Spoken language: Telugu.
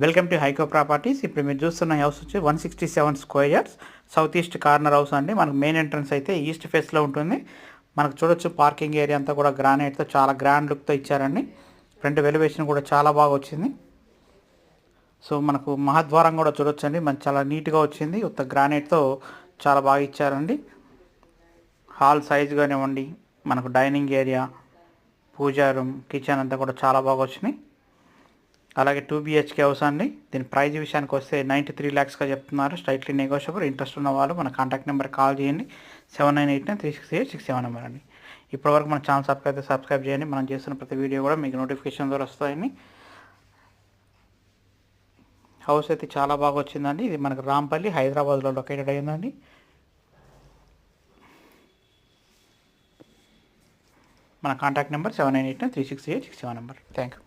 Welcome to హైకో properties. ఇప్పుడు మీరు చూస్తున్న హౌస్ వచ్చి 167 square yards south east corner house అండి. మనకు మెయిన్ ఎంట్రన్స్ అయితే ఈస్ట్ ఫేస్లో ఉంటుంది. మనకు చూడొచ్చు పార్కింగ్ ఏరియా అంతా కూడా గ్రానైట్తో చాలా గ్రాండ్ లుక్తో ఇచ్చారండి. ఫ్రంట్ వెలివేషన్ కూడా చాలా బాగా వచ్చింది. సో మనకు మహాద్వారం కూడా చూడొచ్చండి, మనకు చాలా నీట్గా వచ్చింది. ఉత్త గ్రానైట్తో చాలా బాగా ఇచ్చారండి. హాల్ సైజ్ కానివ్వండి, మనకు డైనింగ్ ఏరియా, పూజా రూమ్, కిచెన్ అంతా కూడా చాలా బాగా వచ్చినాయి. అలాగే 2 BHK హౌస్ అండి. దీని ప్రైజ్ విషయానికి వస్తే 93 lakhsగా చెప్తున్నారు. Straightly negotiable. ఇంట్రెస్ట్ ఉన్న వాళ్ళు మన కాంటాక్ట్ నెంబర్ కాల్ చేయండి. 7989368667 నెంబర్ అండి. ఇప్పటివరకు మన ఛానల్ సబ్స్క్రైబ్ చేయండి. మనం చేస్తున్న ప్రతి వీడియో కూడా మీకు నోటిఫికేషన్ ద్వారా వస్తాయండి. హౌస్ అయితే చాలా బాగా వచ్చిందండి. ఇది మనకు రాంపల్లి, హైదరాబాద్లో లొకేటెడ్ అయ్యిందండి. మన contact number 7989368667 number. Thank you.